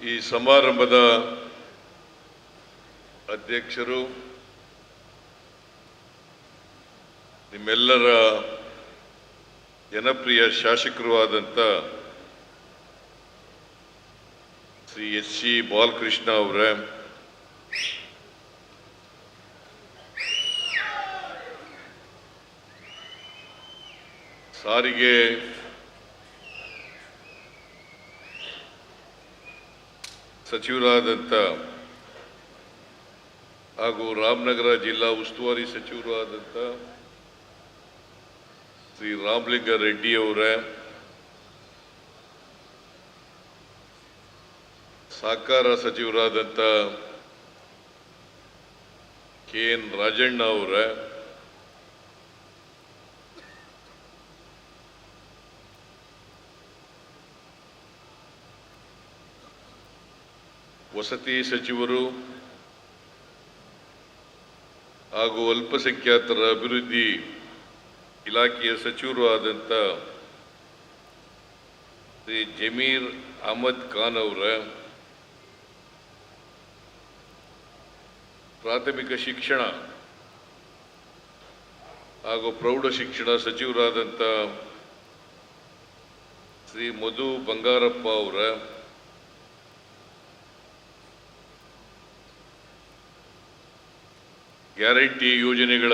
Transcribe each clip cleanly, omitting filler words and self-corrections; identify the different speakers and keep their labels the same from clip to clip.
Speaker 1: ಈ ಸಮಾರಂಭದ ಅಧ್ಯಕ್ಷರು, ನಿಮ್ಮೆಲ್ಲರ ಜನಪ್ರಿಯ ಶಾಸಕರು ಆದಂಥ ಶ್ರೀ ಎಸ್.ಸಿ. ಬಾಲಕೃಷ್ಣ ಅವರೇ, ಸಾರಿಗೆ ಸಚಿವರಾದಂಥ ಹಾಗೂ ರಾಮನಗರ ಜಿಲ್ಲಾ ಉಸ್ತುವಾರಿ ಸಚಿವರು ಆದಂಥ ಶ್ರೀ ರಾಮಲಿಂಗ ರೆಡ್ಡಿ ಅವರೇ, ಸಹಕಾರ ಸಚಿವರಾದಂಥ ಕೆ.ಎನ್. ರಾಜಣ್ಣ ಅವರೇ, ವಸತಿ ಸಚಿವರು ಹಾಗೂ ಅಲ್ಪಸಂಖ್ಯಾತರ ಅಭಿವೃದ್ಧಿ ಇಲಾಖೆಯ ಸಚಿವರು ಆದಂಥ ಶ್ರೀ ಜಮೀರ್ ಅಹಮದ್ ಖಾನ್ ಅವರ, ಪ್ರಾಥಮಿಕ ಶಿಕ್ಷಣ ಹಾಗೂ ಪ್ರೌಢ ಶಿಕ್ಷಣ ಸಚಿವರಾದಂಥ ಶ್ರೀ ಮಧು ಬಂಗಾರಪ್ಪ ಅವರ, ಗ್ಯಾರಂಟಿ ಯೋಜನೆಗಳ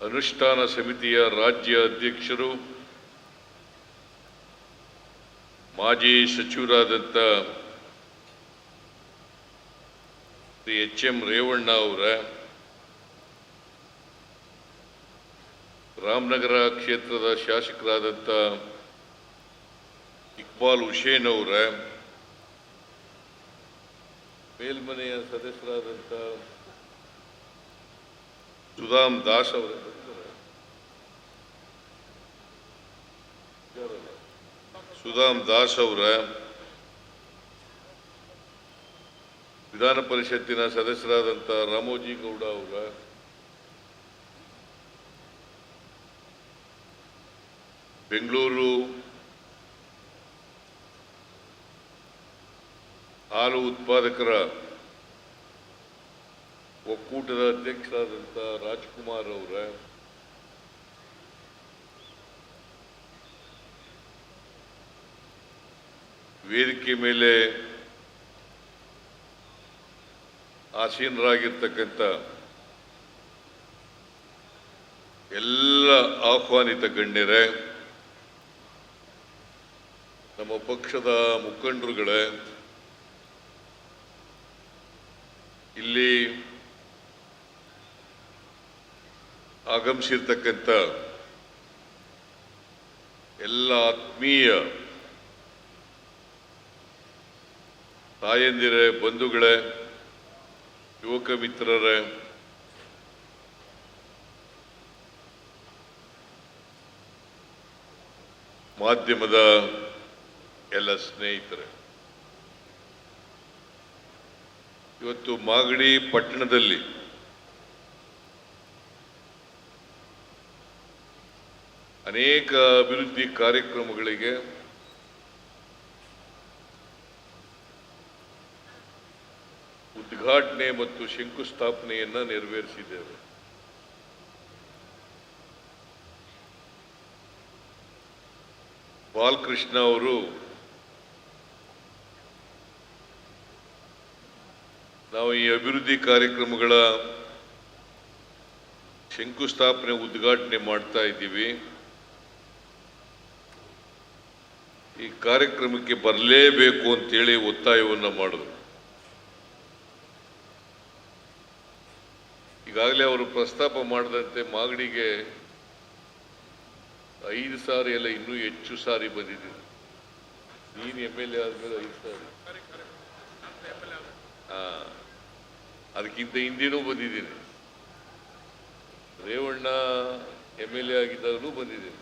Speaker 1: ಅನುಷ್ಠಾನ ಸಮಿತಿಯ ರಾಜ್ಯ ಅಧ್ಯಕ್ಷರು, ಮಾಜಿ ಸಚಿವರಾದಂಥ ಶ್ರೀ ಎಚ್.ಎಂ. ರೇವಣ್ಣ ಅವರ, ರಾಮನಗರ ಕ್ಷೇತ್ರದ ಶಾಸಕರಾದಂಥ ಇಕ್ಬಾಲ್ ಹುಸೇನ್ ಅವರ, ಮೇಲ್ಮನೆಯ ಸದಸ್ಯರಾದಂಥ ಸುಧಾಮ್ ದಾಸ್ ಅವರ, ವಿಧಾನ ಪರಿಷತ್ತಿನ ಸದಸ್ಯರಾದಂಥ ರಾಮೋಜಿ ಗೌಡ ಅವರ, ಬೆಂಗಳೂರು ಹಾಲು ಉತ್ಪಾದಕರ ಒಕ್ಕೂಟದ ಅಧ್ಯಕ್ಷರಾದಂಥ ರಾಜ್ಕುಮಾರ್ ಅವರ, ವೇದಿಕೆ ಮೇಲೆ ಆಸೀನರಾಗಿರ್ತಕ್ಕಂಥ ಎಲ್ಲ ಆಹ್ವಾನಿತ ಗಣ್ಯರೇ, ನಮ್ಮ ಪಕ್ಷದ ಮುಖಂಡರುಗಳೇ, ಇಲ್ಲಿ ಆಗಮಿಸಿರ್ತಕ್ಕಂಥ ಎಲ್ಲ ಆತ್ಮೀಯ ತಾಯಂದಿರೇ, ಬಂಧುಗಳೇ, ಯುವಕ ಮಿತ್ರರೇ, ಮಾಧ್ಯಮದ ಎಲ್ಲ ಸ್ನೇಹಿತರೆ, ಇವತ್ತು ಮಾಗಡಿ ಪಟ್ಟಣದಲ್ಲಿ ಅನೇಕ ಅಭಿವೃದ್ಧಿ ಕಾರ್ಯಕ್ರಮಗಳಿಗೆ ಉದ್ಘಾಟನೆ ಮತ್ತು ಶಂಕುಸ್ಥಾಪನೆಯನ್ನ ನೆರವೇರಿಸಿದ್ದೇವೆ. ಬಾಲಕೃಷ್ಣ ಅವರು ನಾವು ಈ ಅಭಿವೃದ್ಧಿ ಕಾರ್ಯಕ್ರಮಗಳ ಶಂಕುಸ್ಥಾಪನೆ ಉದ್ಘಾಟನೆ ಮಾಡ್ತಾ ಇದ್ದೀವಿ. ಈ ಕಾರ್ಯಕ್ರಮಕ್ಕೆ ಬರಲೇಬೇಕು ಅಂತೇಳಿ ಒತ್ತಾಯವನ್ನು ಮಾಡಿದ್ರು. ಈಗಾಗಲೇ ಅವರು ಪ್ರಸ್ತಾಪ ಮಾಡಿದಂತೆ ಮಾಗಡಿಗೆ 5 ಸಾರಿ ಎಲ್ಲ ಇನ್ನೂ ಹೆಚ್ಚು ಸಾರಿ ಬಂದಿದ್ದೀನಿ. ನೀನು MLA ಆದ್ಮೇಲೆ 5 ಸಾರಿ, ಅದಕ್ಕಿಂತ ಹಿಂದಿನೂ ಬಂದಿದ್ದೀನಿ. ರೇವಣ್ಣ MLA ಆಗಿದ್ದಾಗಲೂ ಬಂದಿದ್ದೀನಿ,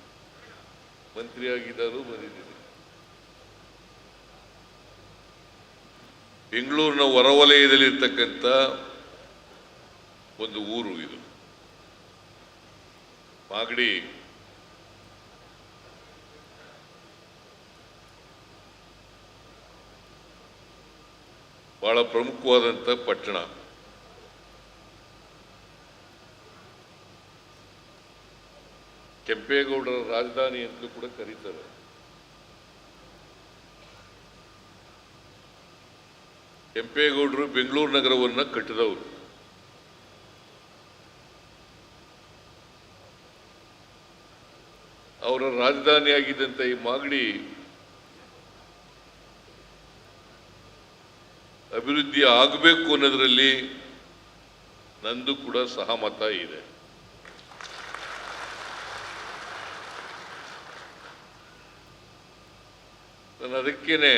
Speaker 1: ಮಂತ್ರಿ ಆಗಿದ್ದಾಗಲೂ ಬಂದಿದ್ದೀನಿ. ಬೆಂಗಳೂರಿನ ಹೊರವಲಯದಲ್ಲಿರ್ತಕ್ಕಂಥ ಒಂದು ಊರು ಇದು ಮಾಗಡಿ. ಬಹಳ ಪ್ರಮುಖವಾದಂಥ ಪಟ್ಟಣ. ಕೆಂಪೇಗೌಡರ ರಾಜಧಾನಿ ಅಂತಲೂ ಕೂಡ ಕರೀತಾರೆ. ಕೆಂಪೇಗೌಡರು ಬೆಂಗಳೂರು ನಗರವನ್ನು ಕಟ್ಟಿದವರು. ಅವರ ರಾಜಧಾನಿಯಾಗಿದ್ದಂಥ ಈ ಮಾಗಡಿ ಅಭಿವೃದ್ಧಿ ಆಗಬೇಕು ಅನ್ನೋದರಲ್ಲಿ ನಂದು ಕೂಡ ಸಹಮತ ಇದೆ. ನಾನು ಅದಕ್ಕೇನೆ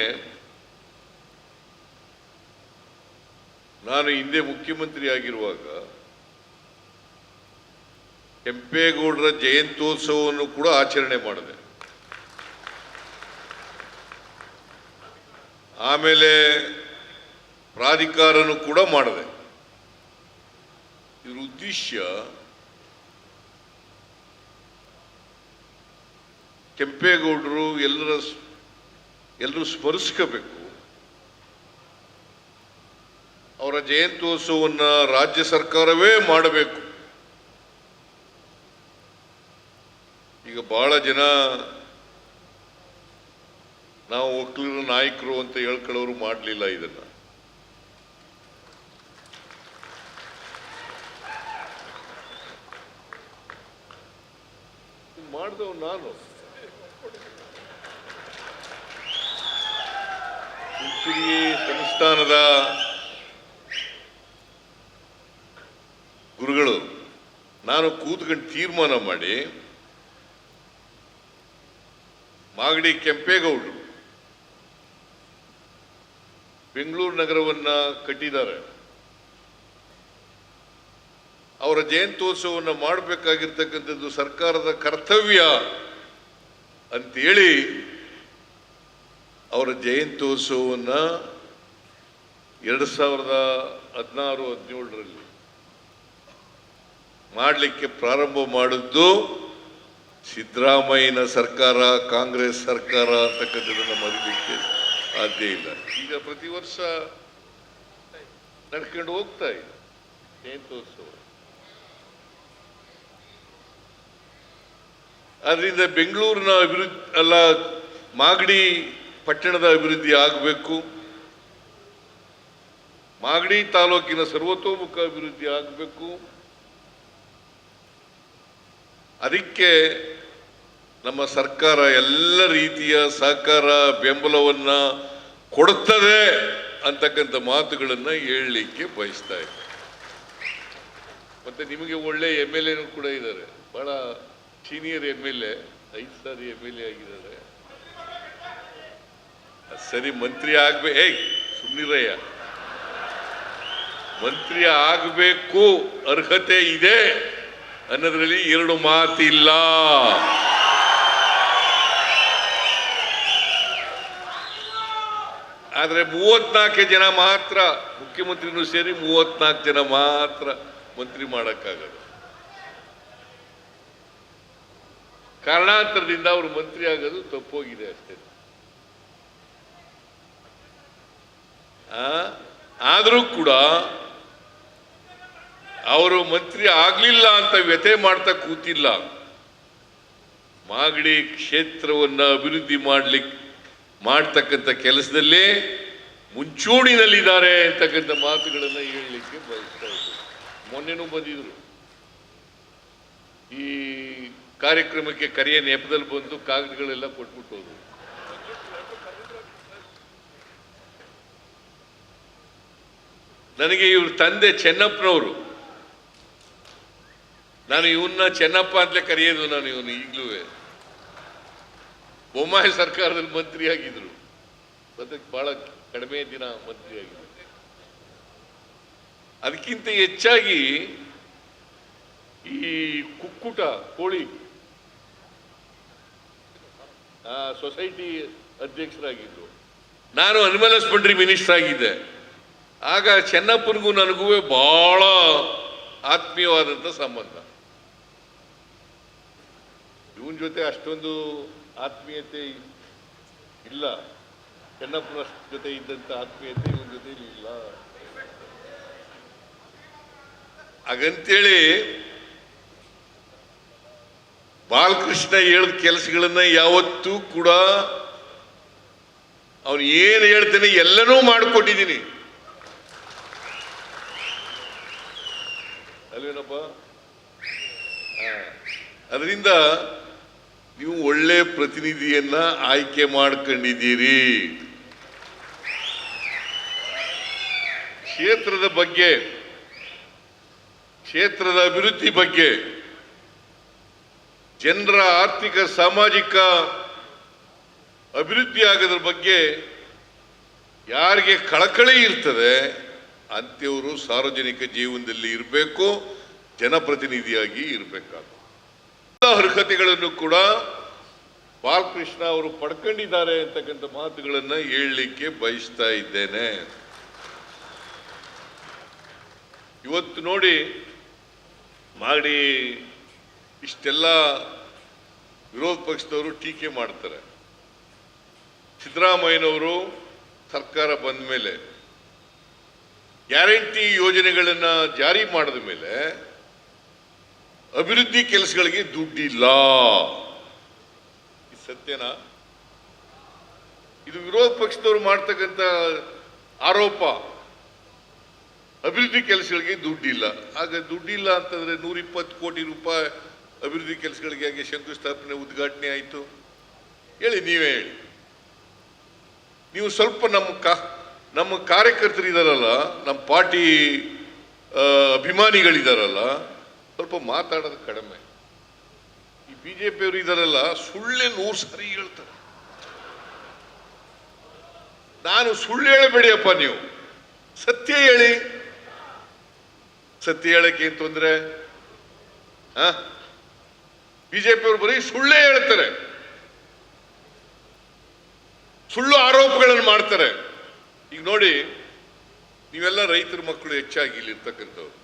Speaker 1: ನಾನು ಹಿಂದೆ ಮುಖ್ಯಮಂತ್ರಿ ಆಗಿರುವಾಗ ಕೆಂಪೇಗೌಡರ ಜಯಂತ್ಯೋತ್ಸವವನ್ನು ಕೂಡ ಆಚರಣೆ ಮಾಡಿದೆ. ಆಮೇಲೆ ಪ್ರಾಧಿಕಾರನೂ ಕೂಡ ಮಾಡಿದೆ. ಇದ್ರ ಉದ್ದೇಶ ಕೆಂಪೇಗೌಡರು ಎಲ್ಲರೂ ಸ್ಮರಿಸ್ಕೋಬೇಕು. ಅವರ ಜಯಂತ್ಯೋತ್ಸವವನ್ನು ರಾಜ್ಯ ಸರ್ಕಾರವೇ ಮಾಡಬೇಕು. ಈಗ ಬಹಳ ಜನ ನಾವು ಒಕ್ಕಲಿಗರ ನಾಯಕರು ಅಂತ ಹೇಳ್ಕೊಳ್ಳೋರು ಮಾಡಲಿಲ್ಲ. ಇದನ್ನ ಮಾಡಿದವ್ ನಾನು. ಹುಚ್ಚುಗಿ ಸಂಸ್ಥಾನದ ಗುರುಗಳು ನಾನು ಕೂತ್ಕೊಂಡು ತೀರ್ಮಾನ ಮಾಡಿ ಮಾಗಡಿ ಕೆಂಪೇಗೌಡರು ಬೆಂಗಳೂರು ನಗರವನ್ನ ಕಟ್ಟಿದ್ದಾರೆ. ಅವರ ಜಯಂತ್ಯೋತ್ಸವವನ್ನು ಮಾಡಬೇಕಾಗಿರ್ತಕ್ಕಂಥದ್ದು ಸರ್ಕಾರದ ಕರ್ತವ್ಯ ಅಂತೇಳಿ ಅವರ ಜಯಂತ್ಯೋತ್ಸವವನ್ನು 2016-17ರಲ್ಲಿ ಮಾಡಲಿಕ್ಕೆ ಪ್ರಾರಂಭ ಮಾಡಿದ್ದು ಸಿದ್ದರಾಮಯ್ಯನ ಸರ್ಕಾರ, ಕಾಂಗ್ರೆಸ್ ಸರ್ಕಾರ ಅಂತಕ್ಕಂಥದ್ದನ್ನು ಮರೀಲಿಕ್ಕೆ ಸಾಧ್ಯ ಇಲ್ಲ. ಈಗ ಪ್ರತಿ ವರ್ಷ ನಡ್ಕೊಂಡು ಹೋಗ್ತಾ ಇದೆ ಜಯಂತ್ಯೋತ್ಸವ. ಆದ್ರಿಂದ ಬೆಂಗಳೂರಿನ ಅಭಿವೃದ್ಧಿ ಅಲ್ಲ, ಮಾಗಡಿ ಪಟ್ಟಣದ ಅಭಿವೃದ್ಧಿ ಆಗಬೇಕು. ಮಾಗಡಿ ತಾಲೂಕಿನ ಸರ್ವತೋಮುಖ ಅಭಿವೃದ್ಧಿ ಆಗಬೇಕು. ಅದಕ್ಕೆ ನಮ್ಮ ಸರ್ಕಾರ ಎಲ್ಲ ರೀತಿಯ ಸಹಕಾರ ಬೆಂಬಲವನ್ನು ಕೊಡುತ್ತದೆ ಅಂತಕ್ಕಂಥ ಮಾತುಗಳನ್ನು ಹೇಳಲಿಕ್ಕೆ ಬಯಸ್ತಾ ಇದೆ. ಮತ್ತೆ ನಿಮಗೆ ಒಳ್ಳೆ MLA ಕೂಡ ಇದ್ದಾರೆ, ಬಹಳ ಸೀನಿಯರ್ MLA, 5 ಸಾರಿ MLA ಆಗಿದ್ದಾರೆ. ಸರಿ, ಮಂತ್ರಿ ಸುಮ್ಮನಿರಯ್ಯ, ಮಂತ್ರಿ ಆಗಬೇಕು, ಅರ್ಹತೆ ಇದೆ ಅನ್ನೋದ್ರಲ್ಲಿ 2 ಮಾತಿಲ್ಲ. ಆದ್ರೆ 34 ಜನ ಮಾತ್ರ, ಮುಖ್ಯಮಂತ್ರಿನೂ ಸೇರಿ 34 ಜನ ಮಾತ್ರ ಮಂತ್ರಿ ಮಾಡಕ್ಕಾಗದು. ಕಾರಣಾಂತರದಿಂದ ಅವರು ಮಂತ್ರಿ ಆಗೋದು ತಪ್ಪೋಗಿದೆ ಅಷ್ಟೇ. ಆದರೂ ಕೂಡ ಅವರು ಮಂತ್ರಿ ಆಗ್ಲಿಲ್ಲ ಅಂತ ವ್ಯಥೆ ಮಾಡ್ತಾ ಕೂತಿಲ್ಲ. ಮಾಗಡಿ ಕ್ಷೇತ್ರವನ್ನ ಅಭಿವೃದ್ಧಿ ಮಾಡ್ತಕ್ಕಂಥ ಕೆಲಸದಲ್ಲೇ ಮುಂಚೂಣಿನಲ್ಲಿದ್ದಾರೆ ಅಂತಕ್ಕಂಥ ಮಾತುಗಳನ್ನ ಹೇಳಲಿಕ್ಕೆ ಬಯಸ್ತಾ ಇದ್ದಾರೆ. ಮೊನ್ನೆನೂ ಬಂದಿದ್ರು, ಈ ಕಾರ್ಯಕ್ರಮಕ್ಕೆ ಕರೆಯ ನೆಪದಲ್ಲಿ ಬಂದು ಕಾಗದಗಳೆಲ್ಲ ಕೊಟ್ಬಿಟ್ಟು ಹೋದ್ರು. ನನಗೆ ಇವ್ರ ತಂದೆ ಚೆನ್ನಪ್ಪನವರು, ನಾನು ಇವನ್ನ ಚೆನ್ನಪ್ಪ ಅಂತಲೇ ಕರೆಯೋದು. ನಾನು ಇವನು ಈಗಲೂ ಬೊಮ್ಮಾಯಿ ಸರ್ಕಾರದಲ್ಲಿ ಮಂತ್ರಿ ಆಗಿದ್ರು, ಅದಕ್ಕೆ ಬಹಳ ಕಡಿಮೆ ದಿನ ಮಂತ್ರಿ ಆಗಿದ್ರು. ಅದಕ್ಕಿಂತ ಹೆಚ್ಚಾಗಿ ಈ ಕುಕ್ಕುಟ ಕೋಳಿ ಸೊಸೈಟಿ ಅಧ್ಯಕ್ಷರಾಗಿದ್ರು. ನಾನು ಅನಿಮಲ್ ಹಸ್ಬೆಂಡ್ರಿ ಮಿನಿಸ್ಟರ್ ಆಗಿದ್ದೆ. ಆಗ ಚೆನ್ನಪ್ಪನಿಗೂ ನನಗೂ ಬಹಳ ಆತ್ಮೀಯವಾದಂಥ ಸಂಬಂಧ. ಇವನ್ ಜೊತೆ ಅಷ್ಟೊಂದು ಆತ್ಮೀಯತೆ ಇಲ್ಲ. ಚೆನ್ನಪ್ಪನ ಜೊತೆ ಇದ್ದಂತ ಆತ್ಮೀಯತೆ ಇವನ ಜೊತೆ ಇಲ್ಲ. ಹಾಗಂತೇಳಿ ಬಾಲಕೃಷ್ಣ ಹೇಳಿದ ಕೆಲಸಗಳನ್ನ ಯಾವತ್ತೂ ಕೂಡ ಅವನು ಏನು ಹೇಳ್ತಾನೆ ಎಲ್ಲನೂ ಮಾಡಿಕೊಟ್ಟಿದ್ದೀನಿ ಅಲ್ವೇನಪ್ಪ. ಅದರಿಂದ ನೀವು ಒಳ್ಳೆ ಪ್ರತಿನಿಧಿಯನ್ನ ಆಯ್ಕೆ ಮಾಡ್ಕೊಂಡಿದ್ದೀರಿ. ಕ್ಷೇತ್ರದ ಬಗ್ಗೆ, ಕ್ಷೇತ್ರದ ಅಭಿವೃದ್ಧಿ ಬಗ್ಗೆ, ಜನರ ಆರ್ಥಿಕ ಸಾಮಾಜಿಕ ಅಭಿವೃದ್ಧಿ ಆಗೋದ್ರ ಬಗ್ಗೆ ಯಾರಿಗೆ ಕಳಕಳಿ ಇರ್ತದೆ ಅಂಥವರು ಸಾರ್ವಜನಿಕ ಜೀವನದಲ್ಲಿ ಇರಬೇಕು, ಜನಪ್ರತಿನಿಧಿಯಾಗಿ ಇರಬೇಕಾಗುತ್ತೆ. ಎಲ್ಲ ಅರ್ಹತೆಗಳನ್ನು ಕೂಡ ಬಾಲಕೃಷ್ಣ ಅವರು ಪಡ್ಕೊಂಡಿದ್ದಾರೆ ಅಂತಕ್ಕಂಥ ಮಾತುಗಳನ್ನು ಹೇಳಲಿಕ್ಕೆ ಬಯಸ್ತಾ ಇದ್ದೇನೆ. ಇವತ್ತು ನೋಡಿ ಮಾಡಿ ಇಷ್ಟೆಲ್ಲ ವಿರೋಧ ಪಕ್ಷದವರು ಟೀಕೆ ಮಾಡ್ತಾರೆ. ಸಿದ್ದರಾಮಯ್ಯನವರು ಸರ್ಕಾರ ಬಂದ ಮೇಲೆ ಗ್ಯಾರಂಟಿ ಯೋಜನೆಗಳನ್ನ ಜಾರಿ ಮಾಡಿದ ಮೇಲೆ ಅಭಿವೃದ್ಧಿ ಕೆಲಸಗಳಿಗೆ ದುಡ್ಡಿಲ್ಲ. ಇದು ಸತ್ಯನಾ? ಇದು ವಿರೋಧ ಪಕ್ಷದವರು ಮಾಡ್ತಕ್ಕಂಥ ಆರೋಪ. ಅಭಿವೃದ್ಧಿ ಕೆಲಸಗಳಿಗೆ ದುಡ್ಡಿಲ್ಲ. ಆಗ ದುಡ್ಡಿಲ್ಲ ಅಂತಂದ್ರೆ 120 ಕೋಟಿ ರೂಪಾಯಿ ಅಭಿವೃದ್ಧಿ ಕೆಲಸಗಳಿಗೆ ಹಾಗೆ ಶಂಕುಸ್ಥಾಪನೆ ಉದ್ಘಾಟನೆ ಆಯಿತು. ಹೇಳಿ, ನೀವೇ ಹೇಳಿ. ನೀವು ಸ್ವಲ್ಪ ನಮ್ಮ ಕಾರ್ಯಕರ್ತರಿದಾರಲ್ಲ, ನಮ್ಮ ಪಾರ್ಟಿ ಅಭಿಮಾನಿಗಳಿದಾರಲ್ಲ, ಸ್ವಲ್ಪ ಮಾತಾಡೋದು ಕಡಿಮೆ. ಈ ಬಿಜೆಪಿಯವರು ಇದಾರಲ್ಲ, ಸುಳ್ಳೆ 100 ಸಾರಿ ಹೇಳ್ತಾರೆ. ನಾನು ಸುಳ್ಳು ಹೇಳಬೇಡಿಯಪ್ಪ, ನೀವು ಸತ್ಯ ಹೇಳಿ. ಸತ್ಯ ಹೇಳಕ್ಕೆ ಏನ್ ತೊಂದರೆ? ಬಿಜೆಪಿಯವರು ಬರೀ ಸುಳ್ಳೇ ಹೇಳ್ತಾರೆ, ಸುಳ್ಳು ಆರೋಪಗಳನ್ನು ಮಾಡ್ತಾರೆ. ಈಗ ನೋಡಿ, ನೀವೆಲ್ಲ ರೈತರ ಮಕ್ಕಳು ಹೆಚ್ಚಾಗಿ ಇಲ್ಲಿರ್ತಕ್ಕಂಥವ್ರು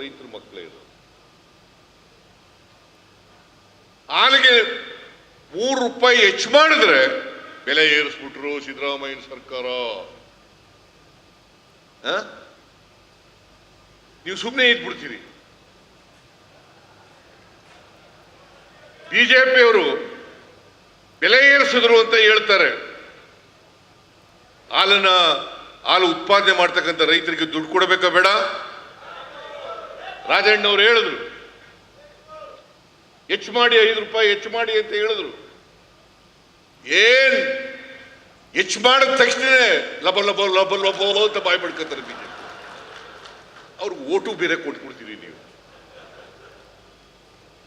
Speaker 1: ರೈತರ ಮಕ್ಕಳೇ ಇರೋದು. ಹಾಲಿಗೆ 3 ರೂಪಾಯಿ ಹೆಚ್ಚು ಮಾಡಿದ್ರೆ ಬೆಲೆ ಏರಿಸ್ಬಿಟ್ರು ಸಿದ್ದರಾಮಯ್ಯ ಸರ್ಕಾರ. ನೀವು ಸುಮ್ಮನೆ ಇದ್ಬಿಡ್ತೀರಿ. ಬಿಜೆಪಿಯವರು ಬೆಲೆ ಏರಿಸಿದ್ರು ಅಂತ ಹೇಳ್ತಾರೆ. ಹಾಲು ಉತ್ಪಾದನೆ ಮಾಡ್ತಕ್ಕಂಥ ರೈತರಿಗೆ ದುಡ್ಡು ಕೊಡಬೇಕಾ ಬೇಡ? ರಾಜಣ್ಣವ್ರು ಹೇಳಿದ್ರು, ಹೆಚ್ಚು ಮಾಡಿ 5 ರೂಪಾಯಿ ಹೆಚ್ಚು ಮಾಡಿ ಅಂತ ಹೇಳಿದ್ರು. ಏನ್ ಹೆಚ್ಚು ಮಾಡಿದ ತಕ್ಷಣ ಲಬ ಲಬ ಲಬ ಲಬ ಅಂತ ಬಾಯ್ ಪಡ್ಕೊತಾರೆ ಬಿಜೆಪಿ. ಅವ್ರಿಗೆ ಓಟು ಬೇರೆ ಕೊಟ್ಬಿಡ್ತೀರಿ ನೀವು.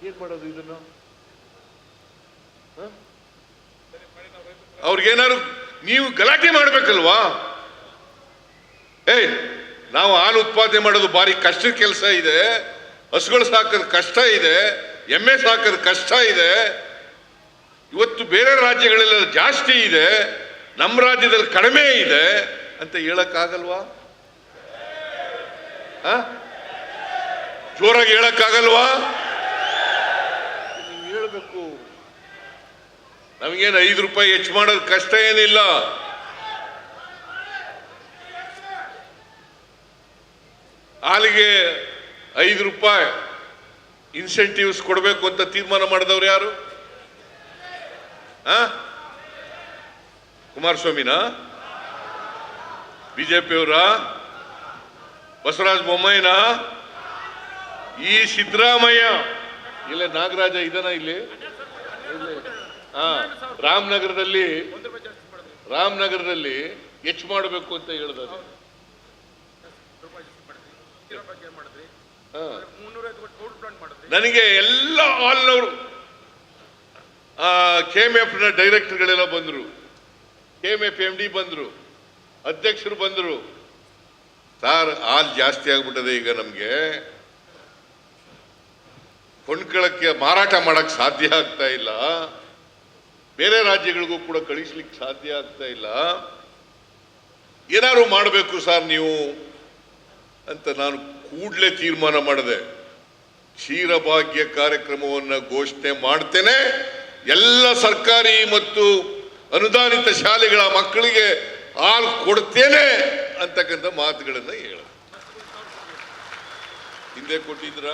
Speaker 1: ಏನ್ ಮಾಡೋದು ಇದನ್ನು? ಅವ್ರಿಗೇನಾದ್ರು ನೀವು ಗಲಾಟೆ ಮಾಡ್ಬೇಕಲ್ವಾ? ನಾವು ಹಾಲು ಉತ್ಪಾದನೆ ಮಾಡೋದು ಭಾರಿ ಕಷ್ಟದ ಕೆಲಸ ಇದೆ, ಹಸುಗಳು ಸಾಕೋದು ಕಷ್ಟ ಇದೆ, ಎಮ್ಮೆ ಸಾಕೋದು ಕಷ್ಟ ಇದೆ. ಇವತ್ತು ಬೇರೆ ರಾಜ್ಯಗಳೆಲ್ಲ ಜಾಸ್ತಿ ಇದೆ, ನಮ್ಮ ರಾಜ್ಯದಲ್ಲಿ ಕಡಿಮೆ ಇದೆ ಅಂತ ಹೇಳಕ್ಕಾಗಲ್ವಾ? ಜೋರಾಗಿ ಹೇಳಕ್ಕಾಗಲ್ವಾ? ನೀವು ಹೇಳ್ಬೇಕು. ನಮಗೇನು 5 ರೂಪಾಯಿ ಹೆಚ್ಚು ಮಾಡೋದು ಕಷ್ಟ ಏನಿಲ್ಲ. ಹಾಲಿಗೆ 5 ರೂಪಾಯಿ ಇನ್ಸೆಂಟಿವ್ಸ್ ಕೊಡಬೇಕು ಅಂತ ತೀರ್ಮಾನ ಮಾಡಿದವ್ರು ಯಾರು? ಕುಮಾರಸ್ವಾಮಿನ? ಬಿಜೆಪಿಯವರ? ಬಸವರಾಜ ಬೊಮ್ಮಾಯಿನ? ಈ ಸಿದ್ದರಾಮಯ್ಯ? ಇಲ್ಲ, ನಾಗರಾಜ ಇದನ ಇಲ್ಲಿ ರಾಮನಗರದಲ್ಲಿ ಹೆಚ್ಚು ಮಾಡಬೇಕು ಅಂತ ಹೇಳಿದ್ರೆ ನನಗೆ ಎಲ್ಲ ಹಾಲ್ನವರು KMF ನ ಡೈರೆಕ್ಟರ್ಗಳೆಲ್ಲ ಬಂದ್ರು, KMF MD ಬಂದ್ರು, ಅಧ್ಯಕ್ಷರು ಬಂದ್ರು. ಸಾರ್, ಹಾಲ್ ಜಾಸ್ತಿ ಆಗ್ಬಿಟ್ಟದೆ, ಈಗ ನಮ್ಗೆ ಕೊಂಡ್ಕೊಳ್ಳಕ್ಕೆ ಮಾರಾಟ ಮಾಡಕ್ ಸಾಧ್ಯ ಆಗ್ತಾ ಇಲ್ಲ, ಬೇರೆ ರಾಜ್ಯಗಳಿಗೂ ಕೂಡ ಕಳಿಸ್ಲಿಕ್ಕೆ ಸಾಧ್ಯ ಆಗ್ತಾ ಇಲ್ಲ, ಏನಾದ್ರು ಮಾಡಬೇಕು ಸರ್ ನೀವು ಅಂತ ನಾನು ಕೂಡಲೇ ತೀರ್ಮಾನ ಮಾಡಿದೆ. ಕ್ಷೀರಭಾಗ್ಯ ಕಾರ್ಯಕ್ರಮವನ್ನು ಘೋಷಣೆ ಮಾಡ್ತೇನೆ. ಎಲ್ಲ ಸರ್ಕಾರಿ ಮತ್ತು ಅನುದಾನಿತ ಶಾಲೆಗಳ ಮಕ್ಕಳಿಗೆ ಹಾಲು ಕೊಡ್ತೇನೆ ಅಂತಕ್ಕಂಥ ಮಾತುಗಳನ್ನ ಹೇಳ. ಹಿಂದೆ ಕೊಟ್ಟಿದ್ರ?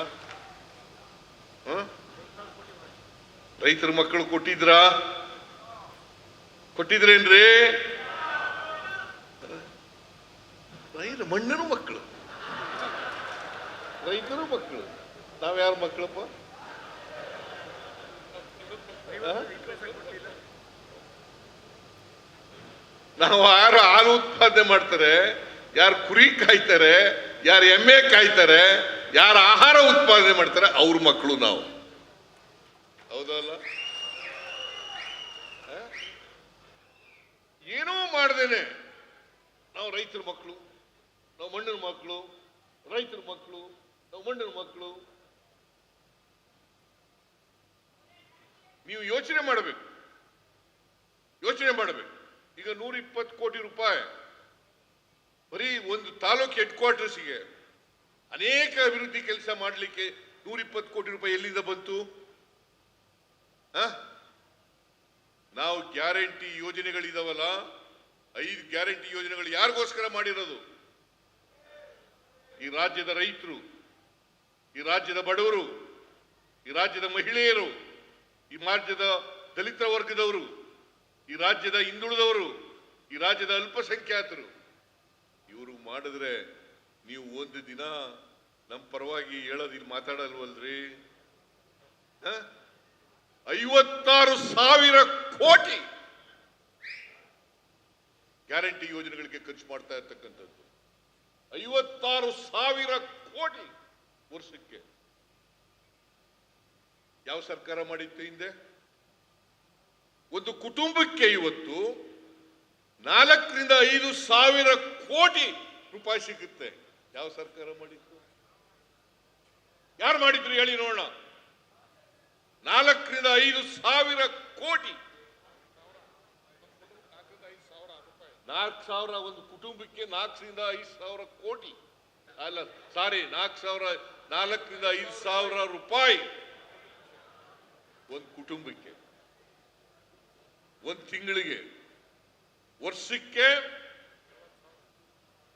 Speaker 1: ರೈತರ ಮಕ್ಕಳು ಕೊಟ್ಟಿದ್ರೇನ್ರಿ? ರೈತರ ಮಣ್ಣಿನ ಮಕ್ಕಳು, ರೈತರ ಮಕ್ಕಳು. ನಾವ್ಯಾರ ಮಕ್ಕಳಪ್ಪ? ನಾವು ಯಾರು ಹಾಲು ಉತ್ಪಾದನೆ ಮಾಡ್ತಾರೆ, ಯಾರು ಕುರಿ ಕಾಯ್ತಾರೆ, ಯಾರು ಎಮ್ಮೆ ಕಾಯ್ತಾರೆ, ಯಾರು ಆಹಾರ ಉತ್ಪಾದನೆ ಮಾಡ್ತಾರೆ ಅವ್ರ ಮಕ್ಕಳು ನಾವು. ಹೌದಲ್ಲ? ಏನೂ ಮಾಡ್ದೇನೆ ನಾವು ರೈತರ ಮಕ್ಕಳು, ನಾವು ಮಣ್ಣಿನ ಮಕ್ಕಳು, ರೈತರ ಮಕ್ಕಳು, ನಾವು ಮಣ್ಣಿನ ಮಕ್ಕಳು. ನೀವು ಯೋಚನೆ ಮಾಡಬೇಕು. ಈಗ 120 ಕೋಟಿ ರೂಪಾಯಿ ಬರೀ ಒಂದು ತಾಲೂಕು ಹೆಡ್ ಕ್ವಾರ್ಟರ್ಸ್ಗೆ ಅನೇಕ ಅಭಿವೃದ್ಧಿ ಕೆಲಸ ಮಾಡಲಿಕ್ಕೆ 120 ಕೋಟಿ ರೂಪಾಯಿ ಎಲ್ಲಿಂದ ಬಂತು? ನಾವು ಗ್ಯಾರಂಟಿ ಯೋಜನೆಗಳಿದಾವಲ್ಲ, 5 ಗ್ಯಾರಂಟಿ ಯೋಜನೆಗಳು ಯಾರಿಗೋಸ್ಕರ ಮಾಡಿರೋದು? ಈ ರಾಜ್ಯದ ರೈತರು, ಈ ರಾಜ್ಯದ ಬಡವರು, ಈ ರಾಜ್ಯದ ಮಹಿಳೆಯರು, ಈ ರಾಜ್ಯದ ದಲಿತ ವರ್ಗದವರು, ಈ ರಾಜ್ಯದ ಹಿಂದುಳಿದವರು, ಈ ರಾಜ್ಯದ ಅಲ್ಪಸಂಖ್ಯಾತರು. ಇವರು ಮಾಡಿದ್ರೆ ನೀವು ಒಂದು ದಿನ ನಮ್ಮ ಪರವಾಗಿ ಹೇಳೋದು ಇಲ್ಲಿ ಮಾತಾಡಲ್ವಲ್ರಿ? 56,000 ಕೋಟಿ ಗ್ಯಾರಂಟಿ ಯೋಜನೆಗಳಿಗೆ ಖರ್ಚು ಮಾಡ್ತಾ ಇರ್ತಕ್ಕಂಥದ್ದು. 56,000 ಕೋಟಿ ವರ್ಷಕ್ಕೆ. ಯಾವ ಸರ್ಕಾರ ಮಾಡಿತ್ತು ಹಿಂದೆ? ಒಂದು ಕುಟುಂಬಕ್ಕೆ ಇವತ್ತು 4ರಿಂದ 5 ಸಾವಿರ ಕೋಟಿ ರೂಪಾಯಿ ಸಿಗುತ್ತೆ. ಯಾವ ಸರ್ಕಾರ ಮಾಡಿತ್ತು? ಯಾರು ಮಾಡಿದ್ರು ಹೇಳಿ ನೋಡೋಣ. 4ರಿಂದ 5 ಸಾವಿರ ಕೋಟಿ. 4,000 ಒಂದು ಕುಟುಂಬಕ್ಕೆ 4ರಿಂದ 5 ಸಾವಿರ ಕೋಟಿ ಅಲ್ಲ, ಸಾರಿ, 4ರಿಂದ 5 ಸಾವಿರ ರೂಪಾಯಿ ಒಂದು ಕುಟುಂಬಕ್ಕೆ, ಒಂದು ತಿಂಗಳಿಗೆ. ವರ್ಷಕ್ಕೆ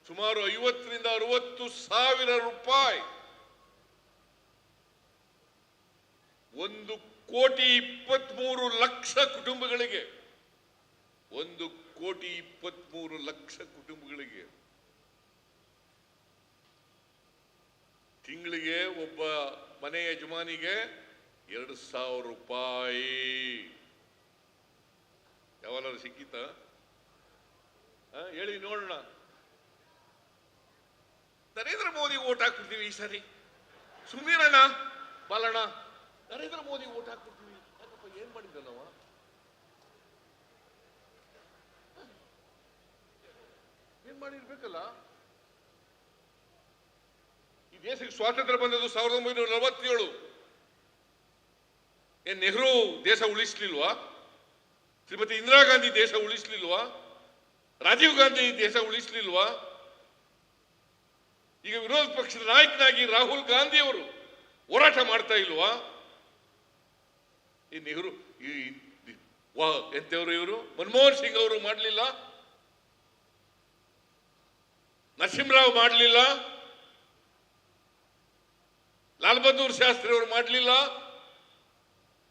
Speaker 1: ಸುಮಾರು 50ರಿಂದ 60 ಸಾವಿರ ರೂಪಾಯಿ. 1,23,00,000 ಕುಟುಂಬಗಳಿಗೆ, 1,23,00,000 ಕುಟುಂಬಗಳಿಗೆ ತಿಂಗಳಿಗೆ ಒಬ್ಬ ಮನೆ ಯಜಮಾನಿಗೆ 2,000 ರೂಪಾಯಿ. ಯಾವಾಗಾದ್ರೂ ಸಿಕ್ಕಿತ? ಹೇಳಿ ನೋಡೋಣ. ನರೇಂದ್ರ ಮೋದಿ ಓಟ್ ಹಾಕ್ಬಿಡ್ತೀವಿ ಈ ಸರಿ. ಸುಮ್ಮನಿರಣ್ಣ ಬಾಲಣ್ಣ, ನರೇಂದ್ರ ಮೋದಿ ಓಟ್ ಹಾಕ್ಬಿಡ್ತೀವಿ. ಯಾಕಪ್ಪ, ಏನ್ ಮಾಡಿದ್ದ ನಾವು? ಏನ್ ಮಾಡಿರ್ಬೇಕಲ್ಲ? ಈ ದೇಶಕ್ಕೆ ಸ್ವಾತಂತ್ರ್ಯ ಬಂದದ್ದು 1947. ಏನ್ ನೆಹರು ದೇಶ ಉಳಿಸ್ಲಿಲ್ವಾ? ಶ್ರೀಮತಿ ಇಂದಿರಾ ಗಾಂಧಿ ದೇಶ ಉಳಿಸ್ಲಿಲ್ವಾ? ರಾಜೀವ್ ಗಾಂಧಿ ದೇಶ ಉಳಿಸ್ಲಿಲ್ವಾ? ಈಗ ವಿರೋಧ ಪಕ್ಷದ ನಾಯಕನಾಗಿ ರಾಹುಲ್ ಗಾಂಧಿ ಅವರು ಹೋರಾಟ ಮಾಡ್ತಾ ಇಲ್ವಾ? ಈ ನೆಹರು, ಎಂತವರು ಇವರು? ಮನಮೋಹನ್ ಸಿಂಗ್ ಅವರು ಮಾಡಲಿಲ್ಲ, ನರಸಿಂಹರಾವ್ ಮಾಡಲಿಲ್ಲ, ಲಾಲ್ ಬಹದ್ದೂರ್ ಶಾಸ್ತ್ರಿ ಅವರು ಮಾಡಲಿಲ್ಲ.